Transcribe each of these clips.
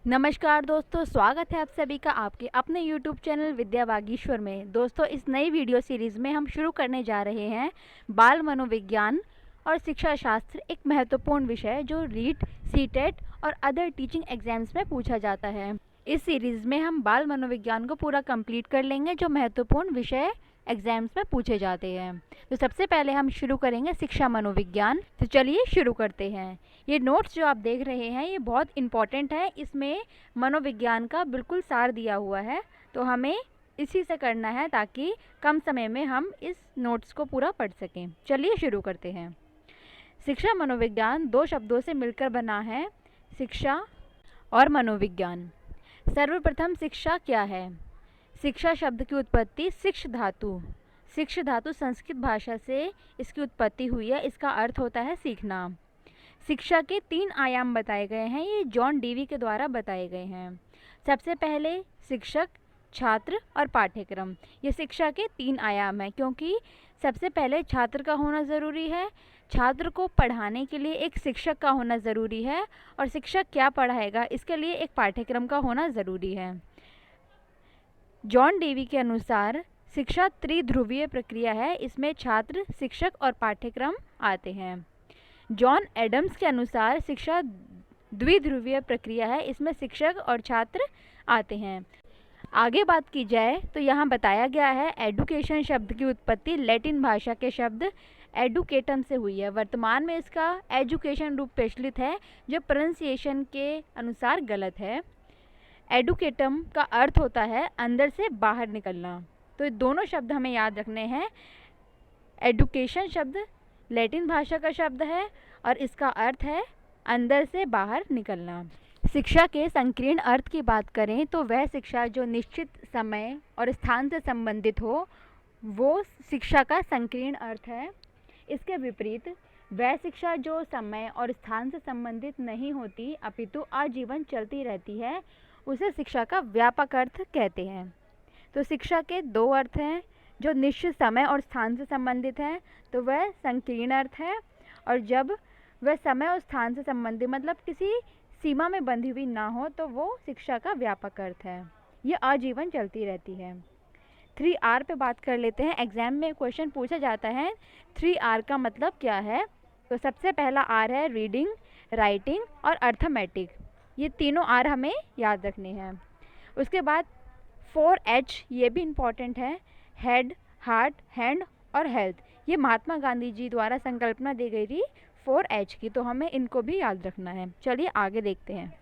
नमस्कार दोस्तों, स्वागत है आप सभी का आपके अपने YouTube चैनल विद्या वागीश्वर में। दोस्तों, इस नई वीडियो सीरीज़ में हम शुरू करने जा रहे हैं बाल मनोविज्ञान और शिक्षा शास्त्र, एक महत्वपूर्ण विषय जो रीट, सीटेट और अदर टीचिंग एग्जाम्स में पूछा जाता है। इस सीरीज़ में हम बाल मनोविज्ञान को पूरा कंप्लीट कर लेंगे जो महत्वपूर्ण विषय एग्जाम्स में पूछे जाते हैं। तो सबसे पहले हम शुरू करेंगे शिक्षा मनोविज्ञान। तो चलिए शुरू करते हैं। ये नोट्स जो आप देख रहे हैं ये बहुत इम्पॉर्टेंट है। इसमें मनोविज्ञान का बिल्कुल सार दिया हुआ है, तो हमें इसी से करना है ताकि कम समय में हम इस नोट्स को पूरा पढ़ सकें। चलिए शुरू करते हैं। शिक्षा मनोविज्ञान दो शब्दों से मिलकर बना है, शिक्षा और मनोविज्ञान। सर्वप्रथम शिक्षा क्या है? शिक्षा शब्द की उत्पत्ति शिक्ष धातु संस्कृत भाषा से इसकी उत्पत्ति हुई है। इसका अर्थ होता है सीखना। शिक्षा के 3 आयाम बताए गए हैं, ये जॉन डीवी के द्वारा बताए गए हैं। सबसे पहले शिक्षक, छात्र और पाठ्यक्रम। ये शिक्षा के 3 आयाम हैं क्योंकि सबसे पहले छात्र का होना ज़रूरी है। छात्र को पढ़ाने के लिए एक शिक्षक का होना ज़रूरी है और शिक्षक क्या पढ़ाएगा इसके लिए एक पाठ्यक्रम का होना ज़रूरी है। जॉन डीवी के अनुसार शिक्षा त्रिध्रुवीय प्रक्रिया है, इसमें छात्र, शिक्षक और पाठ्यक्रम आते हैं। जॉन एडम्स के अनुसार शिक्षा द्विध्रुवीय प्रक्रिया है, इसमें शिक्षक और छात्र आते हैं। आगे बात की जाए तो यहाँ बताया गया है एडुकेशन शब्द की उत्पत्ति लैटिन भाषा के शब्द एडुकेटम से हुई है। वर्तमान में इसका एजुकेशन रूप प्रचलित है जो प्रोनाउंसिएशन के अनुसार गलत है। एडुकेटम का अर्थ होता है अंदर से बाहर निकलना, तो ये दोनों शब्द हमें याद रखने हैं। एडुकेशन शब्द लैटिन भाषा का शब्द है और इसका अर्थ है अंदर से बाहर निकलना। शिक्षा के संकीर्ण अर्थ की बात करें तो वह शिक्षा जो निश्चित समय और स्थान से संबंधित हो, वो शिक्षा का संकीर्ण अर्थ है। इसके विपरीत वह शिक्षा जो समय और स्थान से संबंधित नहीं होती अपितु आजीवन चलती रहती है, उसे शिक्षा का व्यापक अर्थ कहते हैं। तो शिक्षा के 2 अर्थ हैं, जो निश्चित समय और स्थान से संबंधित है तो वह संकीर्ण अर्थ है, और जब वह समय और स्थान से संबंधित मतलब किसी सीमा में बंधी हुई ना हो तो वो शिक्षा का व्यापक अर्थ है। ये आजीवन चलती रहती है। 3R पे बात कर लेते हैं। एग्जाम में क्वेश्चन पूछा जाता है 3R का मतलब क्या है। तो सबसे पहला R है रीडिंग, राइटिंग और अर्थमेटिक। ये तीनों R हमें याद रखने हैं। उसके बाद 4H ये भी इम्पॉर्टेंट है, हेड, हार्ट, हैंड और हेल्थ। ये महात्मा गांधी जी द्वारा संकल्पना दी गई थी 4H की, तो हमें इनको भी याद रखना है। चलिए आगे देखते हैं।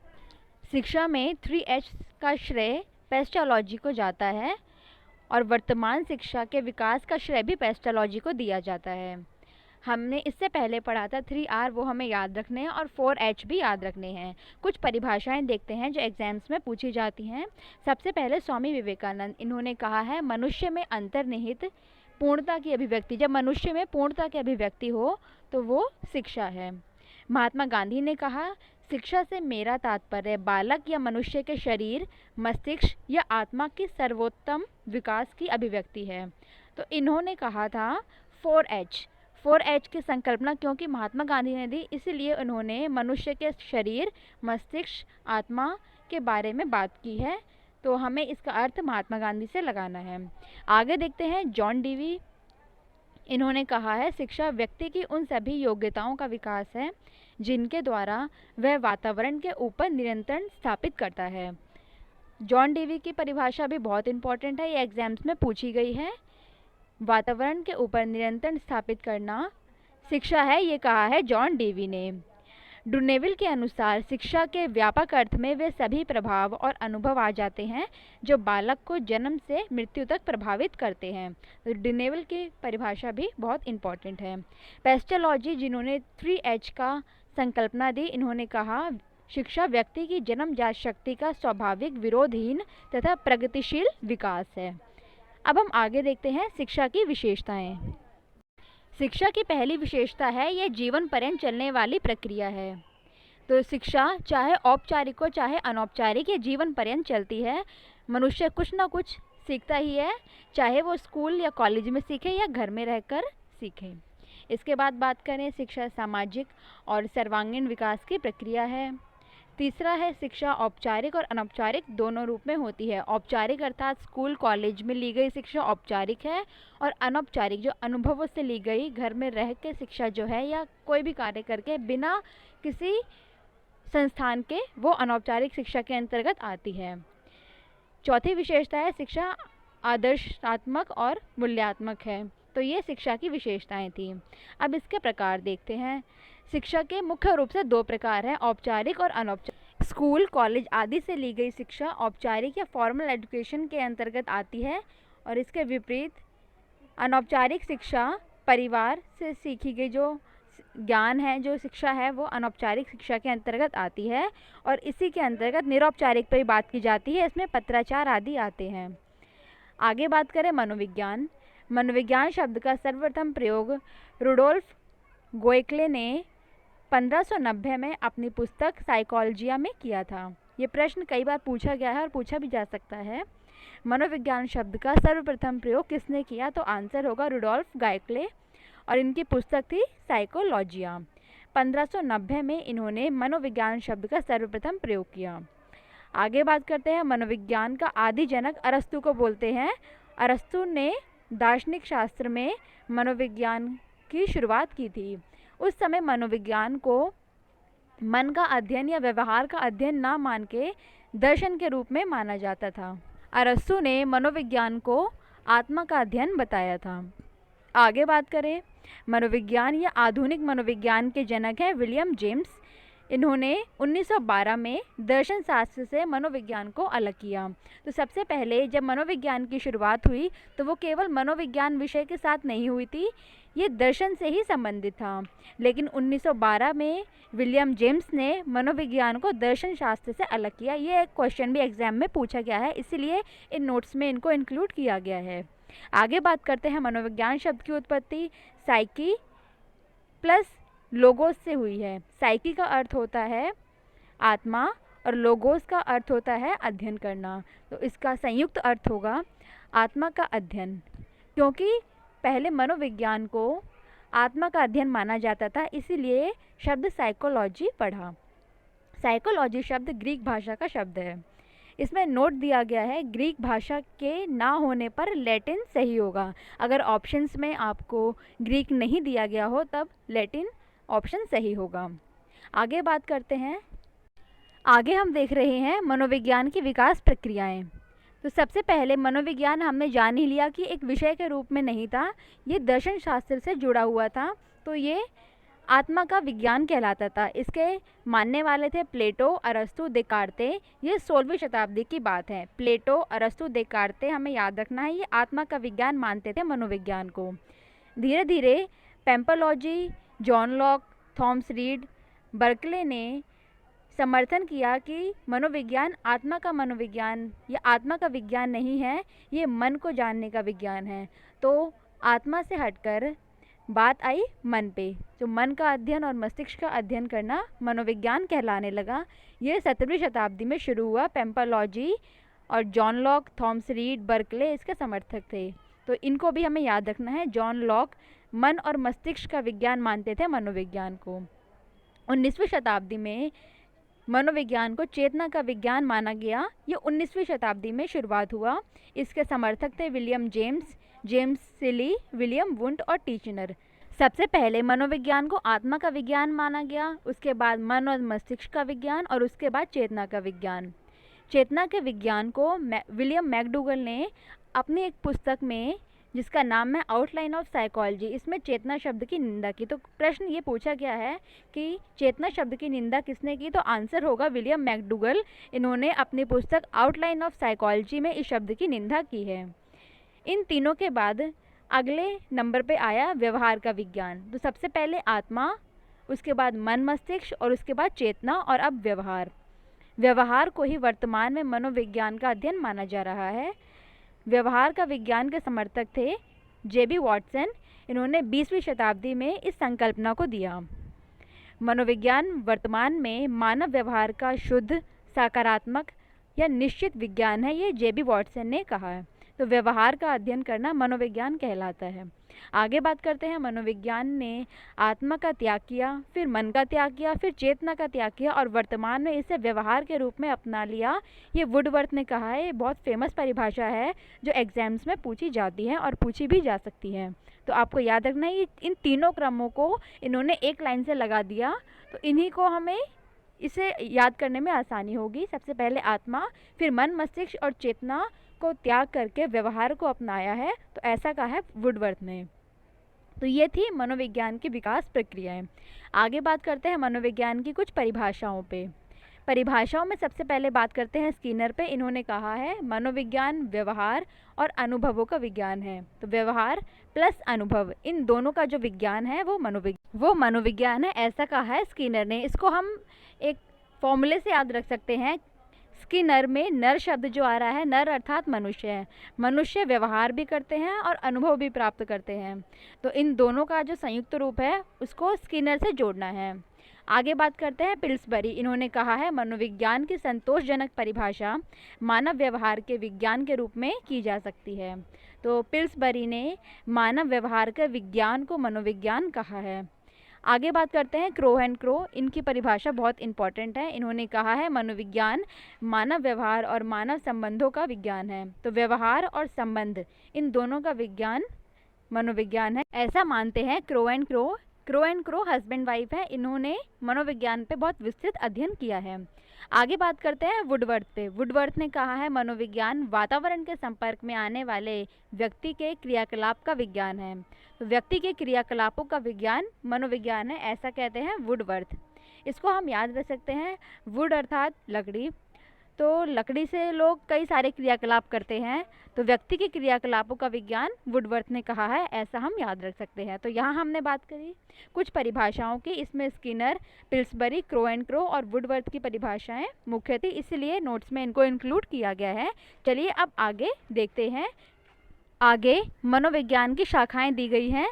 शिक्षा में 3H का श्रेय पेस्टोलॉजी को जाता है और वर्तमान शिक्षा के विकास का श्रेय भी पेस्टोलॉजी को दिया जाता है। हमने इससे पहले पढ़ा था 3R, वो हमें याद रखने हैं, और 4H भी याद रखने हैं। कुछ परिभाषाएं देखते हैं जो एग्जाम्स में पूछी जाती हैं। सबसे पहले स्वामी विवेकानंद, इन्होंने कहा है मनुष्य में अंतर्निहित पूर्णता की अभिव्यक्ति, जब मनुष्य में पूर्णता की अभिव्यक्ति हो तो वो शिक्षा है। महात्मा गांधी ने कहा शिक्षा से मेरा तात्पर्य बालक या मनुष्य के शरीर, मस्तिष्क या आत्मा की सर्वोत्तम विकास की अभिव्यक्ति है। तो इन्होंने कहा था 4H की संकल्पना क्योंकि महात्मा गांधी ने दी, इसीलिए उन्होंने मनुष्य के शरीर, मस्तिष्क, आत्मा के बारे में बात की है। तो हमें इसका अर्थ महात्मा गांधी से लगाना है। आगे देखते हैं जॉन डीवी, इन्होंने कहा है शिक्षा व्यक्ति की उन सभी योग्यताओं का विकास है जिनके द्वारा वह वातावरण के ऊपर नियंत्रण स्थापित करता है। जॉन डीवी की परिभाषा भी बहुत इंपॉर्टेंट है, ये एग्जाम्स में पूछी गई है। वातावरण के ऊपर नियंत्रण स्थापित करना शिक्षा है, ये कहा है जॉन डीवी ने। डुनेविल के अनुसार शिक्षा के व्यापक अर्थ में वे सभी प्रभाव और अनुभव आ जाते हैं जो बालक को जन्म से मृत्यु तक प्रभावित करते हैं। तो डुनेविल की परिभाषा भी बहुत इंपॉर्टेंट है। पेस्टोलॉजी, जिन्होंने 3H का संकल्पना दी, इन्होंने कहा शिक्षा व्यक्ति की जन्मजात शक्ति का स्वाभाविक, विरोधहीन तथा प्रगतिशील विकास है। अब हम आगे देखते हैं शिक्षा की विशेषताएं। शिक्षा की पहली विशेषता है यह जीवन पर्यंत चलने वाली प्रक्रिया है। तो शिक्षा चाहे औपचारिक हो चाहे अनौपचारिक, ये जीवन पर्यंत चलती है। मनुष्य कुछ ना कुछ सीखता ही है, चाहे वो स्कूल या कॉलेज में सीखे या घर में रहकर सीखे। इसके बाद बात करें शिक्षा सामाजिक और सर्वांगीण विकास की प्रक्रिया है। तीसरा है शिक्षा औपचारिक और अनौपचारिक दोनों रूप में होती है। औपचारिक अर्थात स्कूल कॉलेज में ली गई शिक्षा औपचारिक है, और अनौपचारिक जो अनुभवों से ली गई घर में रह के शिक्षा जो है या कोई भी कार्य करके बिना किसी संस्थान के, वो अनौपचारिक शिक्षा के अंतर्गत आती है। चौथी विशेषता है शिक्षा आदर्शात्मक और मूल्यात्मक है। तो ये शिक्षा की विशेषताएं थी। अब इसके प्रकार देखते हैं। शिक्षा के मुख्य रूप से दो प्रकार हैं, औपचारिक और अनौपचारिक। स्कूल कॉलेज आदि से ली गई शिक्षा औपचारिक या फॉर्मल एजुकेशन के अंतर्गत आती है, और इसके विपरीत अनौपचारिक शिक्षा परिवार से सीखी गई जो ज्ञान है, जो शिक्षा है, वो अनौपचारिक शिक्षा के अंतर्गत आती है, और इसी के अंतर्गत निरौपचारिक पर बात की जाती है। इसमें पत्राचार आदि आते हैं। आगे बात करें मनोविज्ञान। मनोविज्ञान शब्द का सर्वप्रथम प्रयोग रुडोल्फ गोएक्ले ने 1590 में अपनी पुस्तक साइकोलॉजिया में किया था। ये प्रश्न कई बार पूछा गया है और पूछा भी जा सकता है। मनोविज्ञान शब्द का सर्वप्रथम प्रयोग किसने किया? तो आंसर होगा रुडोल्फ गोएक्ले, और इनकी पुस्तक थी साइकोलॉजिया। 1590 में इन्होंने मनोविज्ञान शब्द का सर्वप्रथम प्रयोग किया। आगे बात करते हैं। मनोविज्ञान का आदि जनक अरस्तु को बोलते हैं। अरस्तु ने दार्शनिक शास्त्र में मनोविज्ञान की शुरुआत की थी। उस समय मनोविज्ञान को मन का अध्ययन या व्यवहार का अध्ययन ना मान के दर्शन के रूप में माना जाता था। अरस्तु ने मनोविज्ञान को आत्मा का अध्ययन बताया था। आगे बात करें। मनोविज्ञान या आधुनिक मनोविज्ञान के जनक हैं विलियम जेम्स। इन्होंने 1912 में दर्शन शास्त्र से मनोविज्ञान को अलग किया। तो सबसे पहले जब मनोविज्ञान की शुरुआत हुई तो वो केवल मनोविज्ञान विषय के साथ नहीं हुई थी, ये दर्शन से ही संबंधित था। लेकिन 1912 में विलियम जेम्स ने मनोविज्ञान को दर्शन शास्त्र से अलग किया। ये एक क्वेश्चन भी एग्जाम में पूछा गया है, इसीलिए इन नोट्स में इनको इंक्लूड किया गया है। आगे बात करते हैं। मनोविज्ञान शब्द की उत्पत्ति साइकी प्लस लोगोस से हुई है। साइकी का अर्थ होता है आत्मा और लोगोस का अर्थ होता है अध्ययन करना। तो इसका संयुक्त अर्थ होगा आत्मा का अध्ययन, क्योंकि पहले मनोविज्ञान को आत्मा का अध्ययन माना जाता था, इसीलिए शब्द साइकोलॉजी पढ़ा। साइकोलॉजी शब्द ग्रीक भाषा का शब्द है। इसमें नोट दिया गया है ग्रीक भाषा के ना होने पर लैटिन सही होगा। अगर ऑप्शंस में आपको ग्रीक नहीं दिया गया हो तब लैटिन ऑप्शन सही होगा। आगे बात करते हैं। आगे हम देख रहे हैं मनोविज्ञान की विकास प्रक्रियाएं। तो सबसे पहले मनोविज्ञान हमने जान ही लिया कि एक विषय के रूप में नहीं था, ये दर्शन शास्त्र से जुड़ा हुआ था। तो ये आत्मा का विज्ञान कहलाता था। इसके मानने वाले थे प्लेटो, अरस्तु, देकार्ते। ये 16वीं शताब्दी की बात है। प्लेटो, अरस्तु, देकार्ते हमें याद रखना है, ये आत्मा का विज्ञान मानते थे मनोविज्ञान को। धीरे धीरे पेम्पलॉजी, John Locke, Thomas Reid, Berkeley ने समर्थन किया कि मनोविज्ञान आत्मा का मनोविज्ञान या आत्मा का विज्ञान नहीं है, ये मन को जानने का विज्ञान है। तो आत्मा से हटकर बात आई मन पे, जो मन का अध्ययन और मस्तिष्क का अध्ययन करना मनोविज्ञान कहलाने लगा। ये 17वीं शताब्दी में शुरू हुआ। पेम्पलॉजी और John Locke, Thomas Reid, Berkeley इसके समर्थक थे। तो इनको भी हमें याद रखना है। जॉन लॉक मन और मस्तिष्क का विज्ञान मानते थे मनोविज्ञान को। 19वीं शताब्दी में मनोविज्ञान को चेतना का विज्ञान माना गया। ये 19वीं शताब्दी में शुरुआत हुआ। इसके समर्थक थे विलियम जेम्स, जेम्स सिली, विलियम वुंट और टीचनर। सबसे पहले मनोविज्ञान को आत्मा का विज्ञान माना गया, उसके बाद मन और मस्तिष्क का विज्ञान, और उसके बाद चेतना का विज्ञान। चेतना के विज्ञान को विलियम मैकडूगल ने अपनी एक पुस्तक में, जिसका नाम है आउटलाइन ऑफ साइकोलॉजी, इसमें चेतना शब्द की निंदा की। तो प्रश्न ये पूछा गया है कि चेतना शब्द की निंदा किसने की? तो आंसर होगा विलियम मैकडूगल। इन्होंने अपनी पुस्तक आउटलाइन ऑफ साइकोलॉजी में इस शब्द की निंदा की है। इन तीनों के बाद अगले नंबर पे आया व्यवहार का विज्ञान। तो सबसे पहले आत्मा, उसके बाद मन मस्तिष्क, और उसके बाद चेतना, और अब व्यवहार। व्यवहार को ही वर्तमान में मनोविज्ञान का अध्ययन माना जा रहा है। व्यवहार का विज्ञान के समर्थक थे जेबी वॉटसन। इन्होंने 20वीं शताब्दी में इस संकल्पना को दिया। मनोविज्ञान वर्तमान में मानव व्यवहार का शुद्ध, सकारात्मक या निश्चित विज्ञान है, ये जेबी वॉटसन ने कहा है। तो व्यवहार का अध्ययन करना मनोविज्ञान कहलाता है। आगे बात करते हैं, मनोविज्ञान ने आत्मा का त्याग किया, फिर मन का त्याग किया, फिर चेतना का त्याग किया और वर्तमान में इसे व्यवहार के रूप में अपना लिया। ये वुडवर्थ ने कहा है। ये बहुत फेमस परिभाषा है जो एग्जाम्स में पूछी जाती है और पूछी भी जा सकती है। तो आपको याद रखना है, इन तीनों क्रमों को इन्होंने एक लाइन से लगा दिया, तो इन्हीं को हमें इसे याद करने में आसानी होगी। सबसे पहले आत्मा, फिर मन, मस्तिष्क और चेतना को त्याग करके व्यवहार को अपनाया है, तो ऐसा कहा है वुडवर्थ ने। तो ये थी मनोविज्ञान की विकास प्रक्रियाएं। आगे बात करते हैं मनोविज्ञान की कुछ परिभाषाओं पे। परिभाषाओं में सबसे पहले बात करते हैं स्किनर पे। इन्होंने कहा है मनोविज्ञान व्यवहार और अनुभवों का विज्ञान है। तो व्यवहार प्लस अनुभव, इन दोनों का जो विज्ञान है वो मनोविज्ञान है, ऐसा कहा है स्किनर ने। इसको हम एक फॉर्मूले से याद रख सकते हैं। स्किनर में नर शब्द जो आ रहा है, नर अर्थात मनुष्य है। मनुष्य व्यवहार भी करते हैं और अनुभव भी प्राप्त करते हैं, तो इन दोनों का जो संयुक्त रूप है उसको स्किनर से जोड़ना है। आगे बात करते हैं पिल्सबरी। इन्होंने कहा है मनोविज्ञान की संतोषजनक परिभाषा मानव व्यवहार के विज्ञान के रूप में की जा सकती है। तो पिल्सबरी ने मानव व्यवहार के विज्ञान को मनोविज्ञान कहा है। आगे बात करते हैं क्रो एंड क्रो। इनकी परिभाषा बहुत इंपॉर्टेंट है। इन्होंने कहा है मनोविज्ञान मानव व्यवहार और मानव संबंधों का विज्ञान है। तो व्यवहार और संबंध, इन दोनों का विज्ञान मनोविज्ञान है, ऐसा मानते हैं crow and crow. Crow and crow husband wife है। इन्होंने मनोविज्ञान पे बहुत विस्तृत अध्ययन किया है। आगे बात करते हैं वुडवर्थ पे। वुडवर्थ ने कहा है मनोविज्ञान वातावरण के संपर्क में आने वाले व्यक्ति के क्रियाकलाप का विज्ञान है। तो व्यक्ति के क्रियाकलापों का विज्ञान मनोविज्ञान है, ऐसा कहते हैं वुडवर्थ। इसको हम याद रख सकते हैं। वुड अर्थात लकड़ी, तो लकड़ी से लोग कई सारे क्रियाकलाप करते हैं, तो व्यक्ति के क्रियाकलापों का विज्ञान वुडवर्थ ने कहा है, ऐसा हम याद रख सकते हैं। तो यहाँ हमने बात करी कुछ परिभाषाओं की। इसमें Skinner, Pillsbury, crow and crow और वुडवर्थ की परिभाषाएं मुख्य थी, इसलिए नोट्स में इनको इंक्लूड किया गया है। चलिए अब आगे देखते हैं। आगे मनोविज्ञान की शाखाएं दी गई हैं।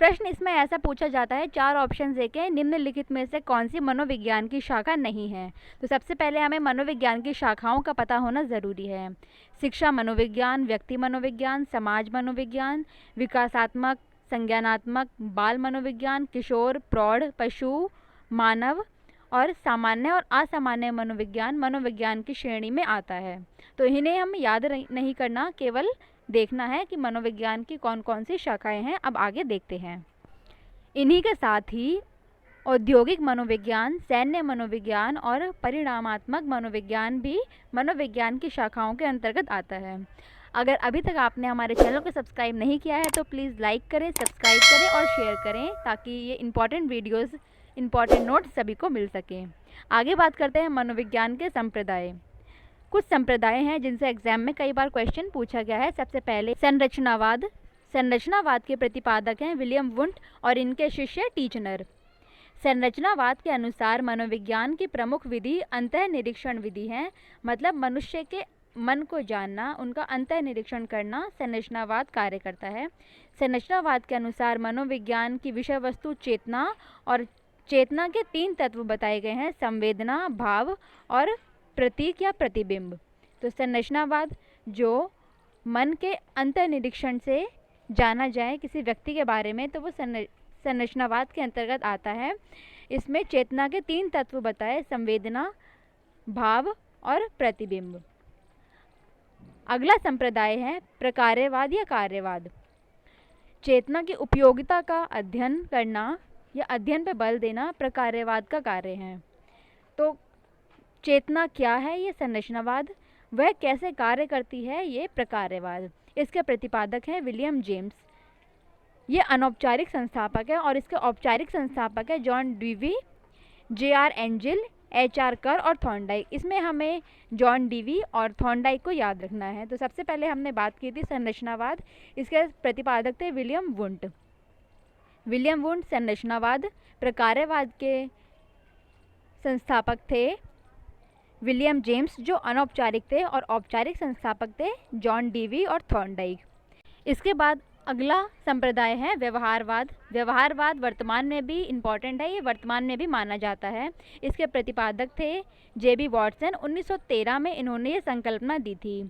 प्रश्न इसमें ऐसा पूछा जाता है, 4 ऑप्शन देके निम्नलिखित में से कौन सी मनोविज्ञान की शाखा नहीं है। तो सबसे पहले हमें मनोविज्ञान की शाखाओं का पता होना ज़रूरी है। शिक्षा मनोविज्ञान, व्यक्ति मनोविज्ञान, समाज मनोविज्ञान, विकासात्मक, संज्ञानात्मक, बाल मनोविज्ञान, किशोर, प्रौढ़, पशु, मानव और सामान्य और असामान्य मनोविज्ञान मनोविज्ञान की श्रेणी में आता है। तो इन्हें हम याद नहीं करना, केवल देखना है कि मनोविज्ञान की कौन कौन सी शाखाएं हैं। अब आगे देखते हैं। इन्हीं के साथ ही औद्योगिक मनोविज्ञान, सैन्य मनोविज्ञान और परिणामात्मक मनोविज्ञान भी मनोविज्ञान की शाखाओं के अंतर्गत आता है। अगर अभी तक आपने हमारे चैनल को सब्सक्राइब नहीं किया है तो प्लीज़ लाइक करें, सब्सक्राइब करें और शेयर करें, ताकि ये इंपॉर्टेंट वीडियोज़, इंपॉर्टेंट नोट्स सभी को मिल सकें। आगे बात करते हैं मनोविज्ञान के संप्रदाय। कुछ संप्रदाय हैं जिनसे एग्जाम में कई बार क्वेश्चन पूछा गया है। सबसे पहले संरचनावाद। संरचनावाद के प्रतिपादक हैं विलियम वुंट और इनके शिष्य टीचनर। संरचनावाद के अनुसार मनोविज्ञान की प्रमुख विधि अंतःनिरीक्षण विधि है, मतलब मनुष्य के मन को जानना, उनका अंतःनिरीक्षण करना संरचनावाद कार्य करता है। संरचनावाद के अनुसार मनोविज्ञान की विषय वस्तु चेतना, और चेतना के 3 तत्व बताए गए हैं, संवेदना, भाव और प्रतीक या प्रतिबिंब। तो संरचनावाद जो मन के अंतर्निरीक्षण से जाना जाए किसी व्यक्ति के बारे में, तो वो संरचनावाद के अंतर्गत आता है। इसमें चेतना के 3 तत्व बताए, संवेदना, भाव और प्रतिबिंब। अगला संप्रदाय है प्रकार्यवाद या कार्यवाद। चेतना की उपयोगिता का अध्ययन करना या अध्ययन पर बल देना प्रकार्यवाद का कार्य है। तो चेतना क्या है, ये संरचनावाद, वह कैसे कार्य करती है, ये प्रकार्यवाद। इसके प्रतिपादक हैं विलियम जेम्स। ये अनौपचारिक संस्थापक है और इसके औपचारिक संस्थापक है John Dewey, JR. Angel, HR. कर और थॉर्नडाइक। इसमें हमें जॉन डीवी और थॉर्नडाइक को याद रखना है। तो सबसे पहले हमने बात की थी संरचनावाद, इसके प्रतिपादक थे विलियम वुंट। विलियम वुंट संरचनावाद, प्रकार्यवाद के संस्थापक थे विलियम जेम्स जो अनौपचारिक थे, और औपचारिक संस्थापक थे जॉन डीवी और थॉर्नडाइक। इसके बाद अगला संप्रदाय है व्यवहारवाद। व्यवहारवाद वर्तमान में भी इम्पॉर्टेंट है, ये वर्तमान में भी माना जाता है। इसके प्रतिपादक थे जे.बी. वॉटसन। 1913 में इन्होंने ये संकल्पना दी थी।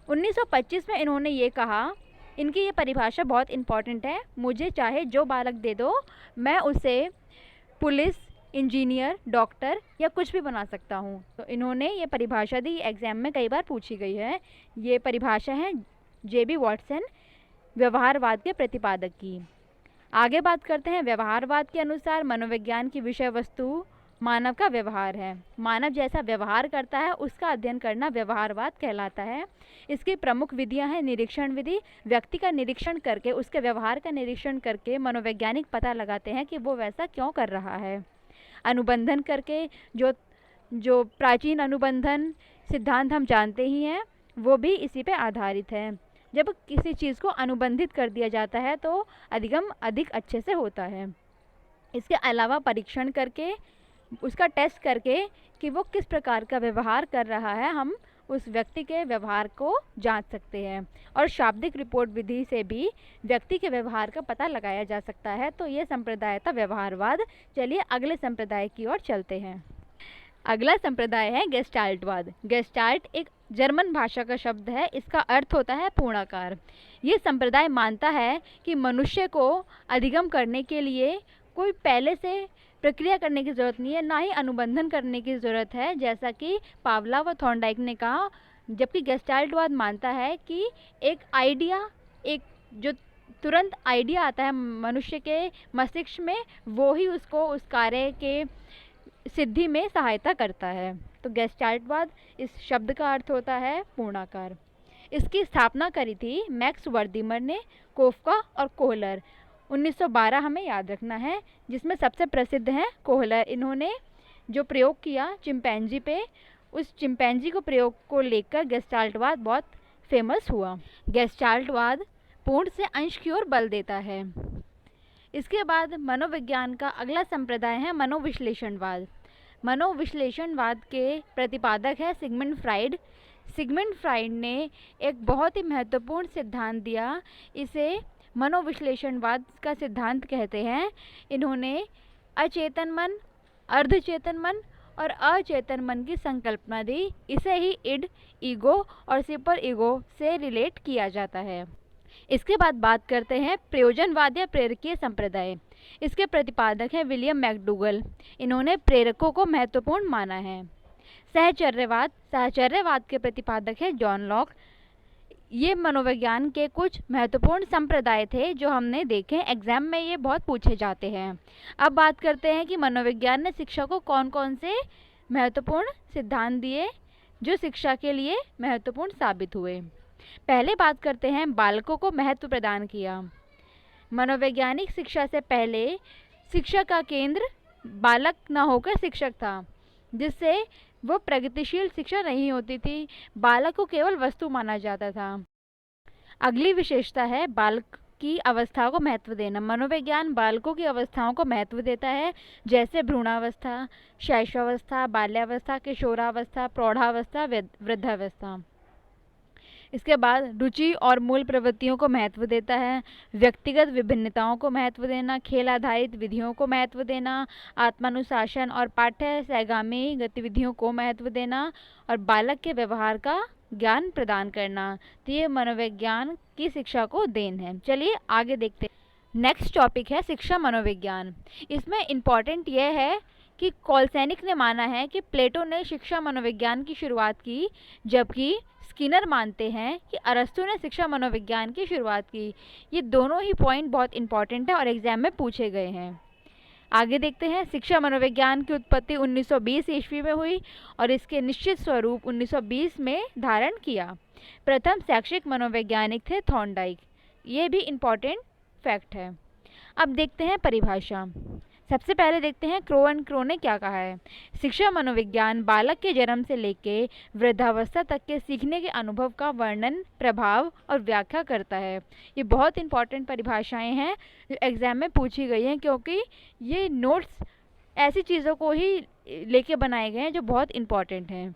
1925 में इन्होंने ये कहा इनकी ये परिभाषा बहुत इम्पॉर्टेंट है। मुझे चाहे जो बालक दे दो, मैं उसे पुलिस, इंजीनियर, डॉक्टर या कुछ भी बना सकता हूँ। तो इन्होंने ये परिभाषा दी, एग्ज़ाम में कई बार पूछी गई है। ये परिभाषा है जेबी वॉटसन, व्यवहारवाद के प्रतिपादक की। आगे बात करते हैं। व्यवहारवाद के अनुसार मनोविज्ञान की विषय वस्तु मानव का व्यवहार है। मानव जैसा व्यवहार करता है उसका अध्ययन करना व्यवहारवाद कहलाता है। इसकी प्रमुख विधियां हैं निरीक्षण विधि। व्यक्ति का निरीक्षण करके, उसके व्यवहार का निरीक्षण करके मनोवैज्ञानिक पता लगाते हैं कि वो वैसा क्यों कर रहा है। अनुबंधन करके, जो प्राचीन अनुबंधन सिद्धांत हम जानते ही हैं, वो भी इसी पे आधारित है। जब किसी चीज़ को अनुबंधित कर दिया जाता है तो अधिगम अधिक अच्छे से होता है। इसके अलावा परीक्षण करके, उसका टेस्ट करके कि वो किस प्रकार का व्यवहार कर रहा है, हम उस व्यक्ति के व्यवहार को जांच सकते हैं। और शाब्दिक रिपोर्ट विधि से भी व्यक्ति के व्यवहार का पता लगाया जा सकता है। तो ये संप्रदाय था व्यवहारवाद। चलिए अगले संप्रदाय की ओर चलते हैं। अगला संप्रदाय है गेस्टाल्टवाद। गेस्टाल्ट एक जर्मन भाषा का शब्द है। इसका अर्थ होता है पूर्णाकार। ये संप्रदाय मानता है कि मनुष्य को अधिगम करने के लिए कोई पहले से प्रक्रिया करने की ज़रूरत नहीं है, ना ही अनुबंधन करने की ज़रूरत है, जैसा कि पावलोव व थॉर्नडाइक ने कहा। जबकि गेस्टाल्टवाद मानता है कि एक आइडिया, एक जो तुरंत आइडिया आता है मनुष्य के मस्तिष्क में, वो ही उसको उस कार्य के सिद्धि में सहायता करता है। तो गेस्टाल्टवाद, इस शब्द का अर्थ होता है पूर्णाकार। इसकी स्थापना करी थी मैक्स वर्दीमर ने, कोफका और कोहलर। 1912 हमें याद रखना है, जिसमें सबसे प्रसिद्ध हैं कोहलर। इन्होंने जो प्रयोग किया चिंपैंजी पे, उस चिंपैंजी को प्रयोग को लेकर गेस्टाल्टवाद बहुत फेमस हुआ। गेस्टाल्टवाद पूर्ण से अंश की ओर बल देता है। इसके बाद मनोविज्ञान का अगला संप्रदाय है मनोविश्लेषणवाद। मनोविश्लेषणवाद के प्रतिपादक है सिगमंड फ्राइड। सिगमंड फ्राइड ने एक बहुत ही महत्वपूर्ण सिद्धांत दिया, इसे मनोविश्लेषणवाद का सिद्धांत कहते हैं। इन्होंने अचेतन मन, अर्धचेतन मन और अचेतन मन की संकल्पना दी। इसे ही इड, ईगो और सुपर ईगो से रिलेट किया जाता है। इसके बाद बात करते हैं प्रयोजनवाद या प्रेरकीय संप्रदाय। इसके प्रतिपादक हैं विलियम मैकडूगल। इन्होंने प्रेरकों को महत्वपूर्ण माना है। सहचर्यवाद, साहचर्यवाद के प्रतिपादक है जॉन लॉक। ये मनोविज्ञान के कुछ महत्वपूर्ण संप्रदाय थे जो हमने देखे, एग्जाम में ये बहुत पूछे जाते हैं। अब बात करते हैं कि मनोविज्ञान ने शिक्षा को कौन कौन से महत्वपूर्ण सिद्धांत दिए जो शिक्षा के लिए महत्वपूर्ण साबित हुए। पहले बात करते हैं बालकों को महत्व प्रदान किया। मनोवैज्ञानिक शिक्षा से पहले शिक्षा का केंद्र बालक न होकर शिक्षक था, जिससे वो प्रगतिशील शिक्षा नहीं होती थी। बालक को केवल वस्तु माना जाता था। अगली विशेषता है बालक की अवस्था को महत्व देना। मनोविज्ञान बालकों की अवस्थाओं को महत्व देता है, जैसे भ्रूणावस्था, शैशवावस्था, बाल्यावस्था, किशोरावस्था, प्रौढ़ावस्था, वृद्धावस्था। इसके बाद रुचि और मूल प्रवृत्तियों को महत्व देता है। व्यक्तिगत विभिन्नताओं को महत्व देना, खेल आधारित विधियों को महत्व देना, आत्मानुशासन और पाठ्य सहगामी गतिविधियों को महत्व देना और बालक के व्यवहार का ज्ञान प्रदान करना। तो ये मनोविज्ञान की शिक्षा को देन है। चलिए आगे देखते हैं। नेक्स्ट टॉपिक है शिक्षा मनोविज्ञान। इसमें इम्पॉर्टेंट यह है कि कॉलसैनिक ने माना है कि प्लेटो ने शिक्षा मनोविज्ञान की शुरुआत की, जबकि स्किनर मानते हैं कि अरस्तु ने शिक्षा मनोविज्ञान की शुरुआत की। ये दोनों ही पॉइंट बहुत इंपॉर्टेंट है और एग्जाम में पूछे गए हैं। आगे देखते हैं। शिक्षा मनोविज्ञान की उत्पत्ति 1920 ईस्वी में हुई और इसके निश्चित स्वरूप 1920 में धारण किया। प्रथम शैक्षिक मनोवैज्ञानिक थे थॉर्नडाइक। ये भी इम्पॉर्टेंट फैक्ट है। अब देखते हैं परिभाषा। सबसे पहले देखते हैं क्रो एंड क्रो ने क्या कहा है। शिक्षा मनोविज्ञान बालक के जन्म से लेकर वृद्धावस्था तक के सीखने के अनुभव का वर्णन, प्रभाव और व्याख्या करता है। ये बहुत इंपॉर्टेंट परिभाषाएं हैं जो एग्जाम में पूछी गई हैं, क्योंकि ये नोट्स ऐसी चीज़ों को ही लेके बनाए गए हैं जो बहुत इंपॉर्टेंट हैं।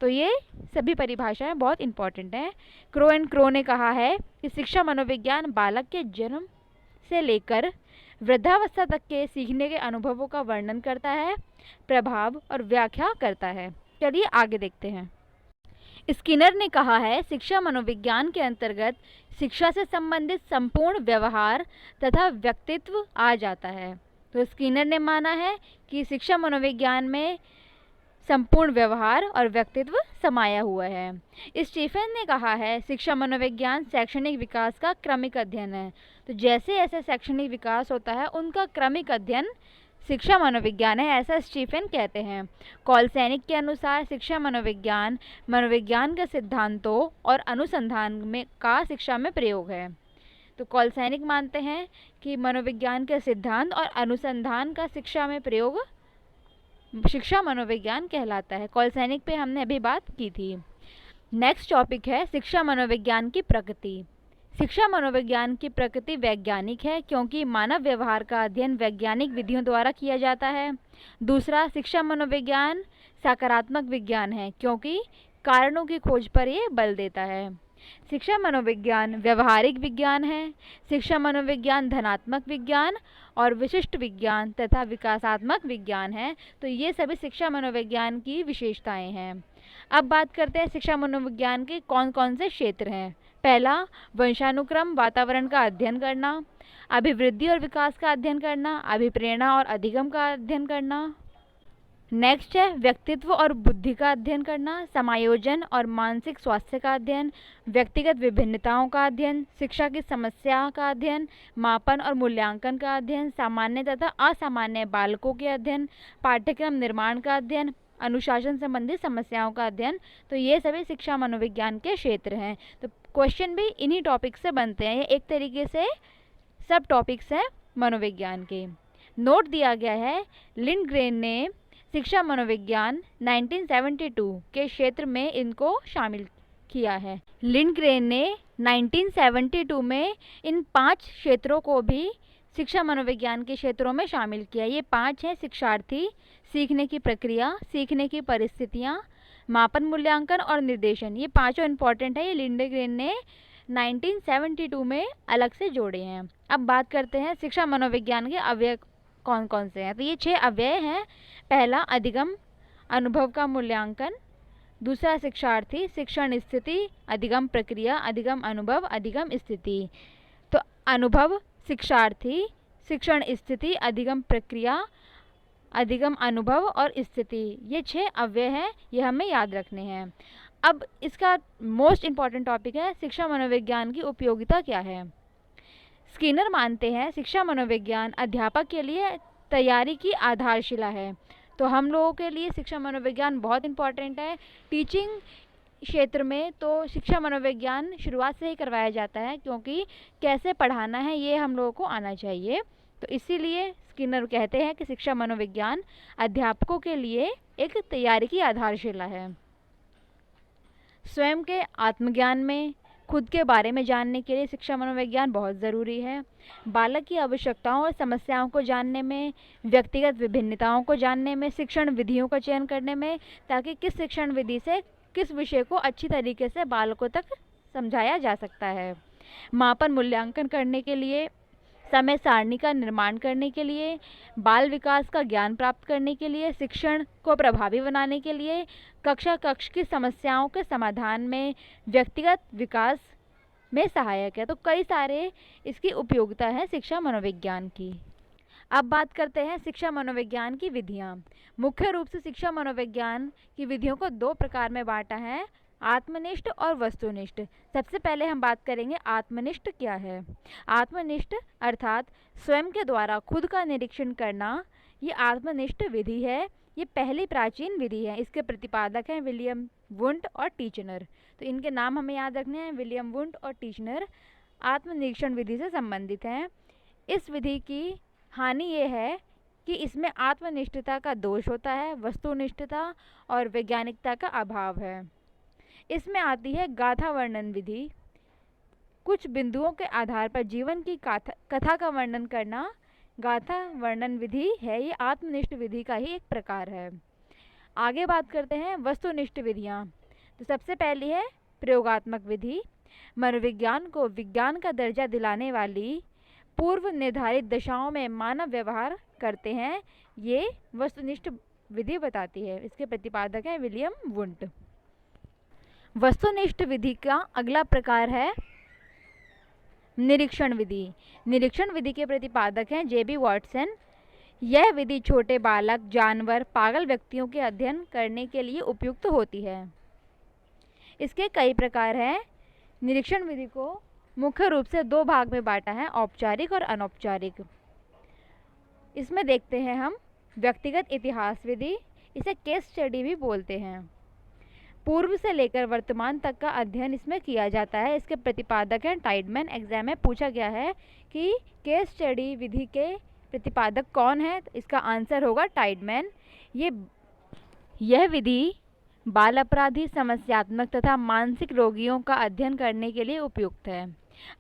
तो ये सभी परिभाषाएं बहुत इंपॉर्टेंट हैं। क्रो एंड क्रो ने कहा है कि शिक्षा मनोविज्ञान बालक के जन्म से लेकर वृद्धावस्था तक के सीखने के अनुभवों का वर्णन करता है, प्रभाव और व्याख्या करता है। चलिए आगे देखते हैं। स्किनर ने कहा है शिक्षा मनोविज्ञान के अंतर्गत शिक्षा से संबंधित संपूर्ण व्यवहार तथा व्यक्तित्व आ जाता है। तो स्किनर ने माना है कि शिक्षा मनोविज्ञान में संपूर्ण व्यवहार और व्यक्तित्व समाया हुआ है। स्टीफन ने कहा है शिक्षा मनोविज्ञान शैक्षणिक विकास का क्रमिक अध्ययन है। तो जैसे जैसे शैक्षणिक विकास होता है उनका क्रमिक अध्ययन शिक्षा मनोविज्ञान है, ऐसा स्टीफन कहते हैं। कॉलसैनिक के अनुसार शिक्षा मनोविज्ञान मनोविज्ञान के सिद्धांतों और अनुसंधान में का शिक्षा में प्रयोग है। तो कॉलसैनिक मानते हैं कि मनोविज्ञान के सिद्धांत और अनुसंधान का शिक्षा में प्रयोग शिक्षा मनोविज्ञान कहलाता है। कॉलसैनिक पे हमने अभी बात की थी। नेक्स्ट टॉपिक है शिक्षा मनोविज्ञान की प्रकृति। शिक्षा मनोविज्ञान की प्रकृति वैज्ञानिक है क्योंकि मानव व्यवहार का अध्ययन वैज्ञानिक विधियों द्वारा किया जाता है। दूसरा, शिक्षा मनोविज्ञान सकारात्मक विज्ञान है क्योंकि कारणों की खोज पर यह बल देता है। शिक्षा मनोविज्ञान व्यवहारिक विज्ञान है। शिक्षा मनोविज्ञान धनात्मक विज्ञान और विशिष्ट विज्ञान तथा विकासात्मक विज्ञान है। तो ये सभी शिक्षा मनोविज्ञान की विशेषताएं हैं। अब बात करते हैं शिक्षा मनोविज्ञान के कौन कौन से क्षेत्र हैं। पहला, वंशानुक्रम वातावरण का अध्ययन करना, अभिवृद्धि और विकास का अध्ययन करना, अभिप्रेरणा और अधिगम का अध्ययन करना। नेक्स्ट है व्यक्तित्व और बुद्धि का अध्ययन करना, समायोजन और मानसिक स्वास्थ्य का अध्ययन, व्यक्तिगत विभिन्नताओं का अध्ययन, शिक्षा की समस्या का अध्ययन, मापन और मूल्यांकन का अध्ययन, सामान्य तथा असामान्य बालकों के अध्ययन, पाठ्यक्रम निर्माण का अध्ययन, अनुशासन संबंधी समस्याओं का अध्ययन। तो ये सभी शिक्षा मनोविज्ञान के क्षेत्र हैं। तो क्वेश्चन भी इन्हीं टॉपिक से बनते हैं। ये एक तरीके से सब टॉपिक्स हैं मनोविज्ञान के। नोट दिया गया है लिंडग्रेन ने शिक्षा मनोविज्ञान 1972 के क्षेत्र में इनको शामिल किया है। लिंडग्रेन ने 1972 में इन 5 क्षेत्रों को भी शिक्षा मनोविज्ञान के क्षेत्रों में शामिल किया। ये 5 हैं: शिक्षार्थी, सीखने की प्रक्रिया, सीखने की परिस्थितियाँ, मापन मूल्यांकन और निर्देशन। ये पांचों इंपॉर्टेंट है। ये लिंडग्रेन ने 1972 में अलग से जोड़े हैं। अब बात करते हैं शिक्षा मनोविज्ञान के अव्यय कौन कौन से हैं। तो ये 6 अव्यय हैं। पहला, अधिगम अनुभव का मूल्यांकन। दूसरा, शिक्षार्थी शिक्षण स्थिति, अधिगम प्रक्रिया, अधिगम अनुभव, अधिगम स्थिति। तो अनुभव, शिक्षार्थी, शिक्षण स्थिति, अधिगम प्रक्रिया, अधिगम अनुभव और स्थिति, ये 6 अव्यय हैं। ये हमें याद रखने हैं। अब इसका मोस्ट इम्पॉर्टेंट टॉपिक है शिक्षा मनोविज्ञान की उपयोगिता क्या है। स्किनर मानते हैं शिक्षा मनोविज्ञान अध्यापक के लिए तैयारी की आधारशिला है। तो हम लोगों के लिए शिक्षा मनोविज्ञान बहुत इम्पॉर्टेंट है। टीचिंग क्षेत्र में तो शिक्षा मनोविज्ञान शुरुआत से ही करवाया जाता है क्योंकि कैसे पढ़ाना है ये हम लोगों को आना चाहिए। तो इसीलिए स्किनर कहते हैं कि शिक्षा मनोविज्ञान अध्यापकों के लिए एक तैयारी की आधारशिला है। स्वयं के आत्मज्ञान में खुद के बारे में जानने के लिए शिक्षा मनोविज्ञान बहुत ज़रूरी है। बालक की आवश्यकताओं और समस्याओं को जानने में, व्यक्तिगत विभिन्नताओं को जानने में, शिक्षण विधियों का चयन करने में, ताकि किस शिक्षण विधि से किस विषय को अच्छी तरीके से बालकों तक समझाया जा सकता है। मापन मूल्यांकन करने के लिए, समय सारणी का निर्माण करने के लिए, बाल विकास का ज्ञान प्राप्त करने के लिए, शिक्षण को प्रभावी बनाने के लिए, कक्ष की समस्याओं के समाधान में, व्यक्तिगत विकास में सहायक है। तो कई सारे इसकी उपयोगिता है शिक्षा मनोविज्ञान की। अब बात करते हैं शिक्षा मनोविज्ञान की विधियाँ। मुख्य रूप से शिक्षा मनोविज्ञान की विधियों को 2 प्रकार में बांटा है, आत्मनिष्ठ और वस्तुनिष्ठ। सबसे पहले हम बात करेंगे आत्मनिष्ठ क्या है। आत्मनिष्ठ अर्थात स्वयं के द्वारा खुद का निरीक्षण करना, ये आत्मनिष्ठ विधि है। ये पहली प्राचीन विधि है। इसके प्रतिपादक हैं विलियम वुंट और टीचनर। तो इनके नाम हमें याद रखने हैं, विलियम वुंट और टीचनर आत्मनिरीक्षण विधि से संबंधित हैं। इस विधि की हानि ये है कि इसमें आत्मनिष्ठता का दोष होता है, वस्तुनिष्ठता और वैज्ञानिकता का अभाव है। इसमें आती है गाथा वर्णन विधि। कुछ बिंदुओं के आधार पर जीवन की कथा का वर्णन करना गाथा वर्णन विधि है। ये आत्मनिष्ठ विधि का ही एक प्रकार है। आगे बात करते हैं वस्तुनिष्ठ विधियाँ। तो सबसे पहली है प्रयोगात्मक विधि। मनोविज्ञान को विज्ञान का दर्जा दिलाने वाली पूर्व निर्धारित दशाओं में मानव व्यवहार करते हैं, ये वस्तुनिष्ठ विधि बताती है। इसके प्रतिपादक हैं विलियम वुंट। वस्तुनिष्ठ विधि का अगला प्रकार है निरीक्षण विधि। निरीक्षण विधि के प्रतिपादक हैं जेबी वॉटसन। यह विधि छोटे बालक, जानवर, पागल व्यक्तियों के अध्ययन करने के लिए उपयुक्त होती है। इसके कई प्रकार हैं। निरीक्षण विधि को मुख्य रूप से दो भाग में बांटा है, औपचारिक और अनौपचारिक। इसमें देखते हैं हम व्यक्तिगत इतिहास विधि, इसे केस स्टडी भी बोलते हैं। पूर्व से लेकर वर्तमान तक का अध्ययन इसमें किया जाता है। इसके प्रतिपादक हैं टाइडमैन। एग्जाम में पूछा गया है कि केस स्टडी विधि के प्रतिपादक कौन है, तो इसका आंसर होगा टाइडमैन। यह विधि बाल अपराधी, समस्यात्मक तथा मानसिक रोगियों का अध्ययन करने के लिए उपयुक्त है।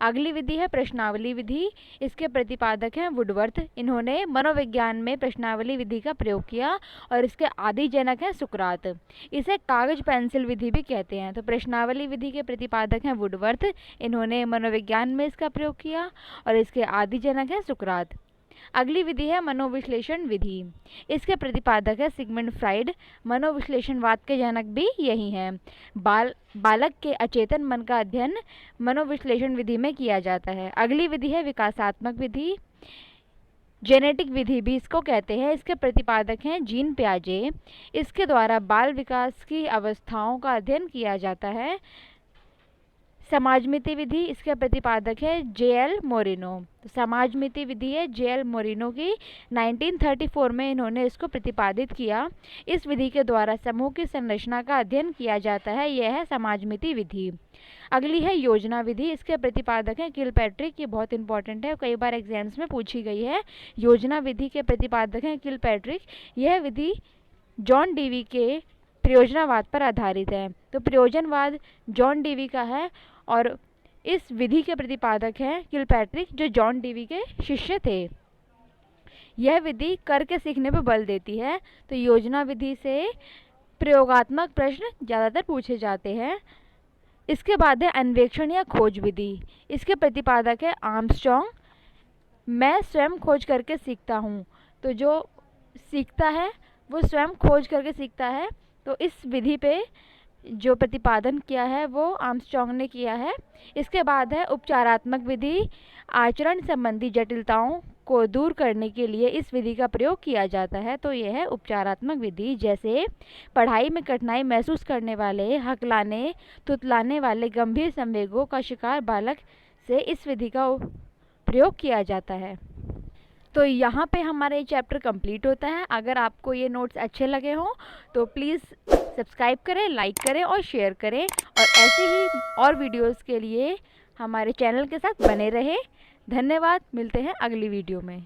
अगली विधि है प्रश्नावली विधि। इसके प्रतिपादक हैं वुडवर्थ। इन्होंने मनोविज्ञान में प्रश्नावली विधि का प्रयोग किया और इसके आदि जनक हैं सुकरात। इसे कागज पेंसिल विधि भी कहते हैं। तो प्रश्नावली विधि के प्रतिपादक हैं वुडवर्थ। इन्होंने मनोविज्ञान में इसका प्रयोग किया और इसके आदि जनक हैं सुकरात। अगली विधि है मनोविश्लेषण विधि। इसके प्रतिपादक है सिगमंड फ्राइड। मनोविश्लेषणवाद के जनक भी यही हैं। बालक के अचेतन मन का अध्ययन मनोविश्लेषण विधि में किया जाता है। अगली विधि है विकासात्मक विधि, जेनेटिक विधि भी इसको कहते हैं। इसके प्रतिपादक हैं जीन पियाजे। इसके द्वारा बाल विकास की अवस्थाओं का अध्ययन किया जाता है। समाजमिति विधि, इसके प्रतिपादक है जे.एल. मोरिनो। तो समाजमिति विधि है जे.एल. मोरिनो की। 1934 में इन्होंने इसको प्रतिपादित किया। इस विधि के द्वारा समूह की संरचना का अध्ययन किया जाता है। यह है समाजमिति विधि। अगली है योजना विधि। इसके प्रतिपादक हैं किलपैट्रिक। ये बहुत इंपॉर्टेंट है, कई बार एग्जाम्स में पूछी गई है। योजना विधि के प्रतिपादक हैं किलपैट्रिक। यह विधि जॉन डीवी के प्रयोजनवाद पर आधारित है। तो प्रयोजनवाद जॉन डीवी का है और इस विधि के प्रतिपादक हैं किलपैट्रिक, जो जॉन डीवी के शिष्य थे। यह विधि करके सीखने पर बल देती है। तो योजना विधि से प्रयोगात्मक प्रश्न ज़्यादातर पूछे जाते हैं। इसके बाद है अन्वेषण या खोज विधि। इसके प्रतिपादक है आर्मस्ट्रॉन्ग। मैं स्वयं खोज करके सीखता हूँ। तो जो सीखता है वो स्वयं खोज करके सीखता है। तो इस विधि पे जो प्रतिपादन किया है वो आर्मस्ट्रॉन्ग ने किया है। इसके बाद है उपचारात्मक विधि। आचरण संबंधी जटिलताओं को दूर करने के लिए इस विधि का प्रयोग किया जाता है। तो यह है उपचारात्मक विधि। जैसे पढ़ाई में कठिनाई महसूस करने वाले, हकलाने, तुतलाने वाले गंभीर संवेगों का शिकार बालक से इस विधि का प्रयोग किया जाता है। तो यहाँ पे हमारा ये चैप्टर कंप्लीट होता है। अगर आपको ये नोट्स अच्छे लगे हों तो प्लीज़ सब्सक्राइब करें, लाइक करें और शेयर करें। और ऐसे ही और वीडियोस के लिए हमारे चैनल के साथ बने रहें। धन्यवाद। मिलते हैं अगली वीडियो में।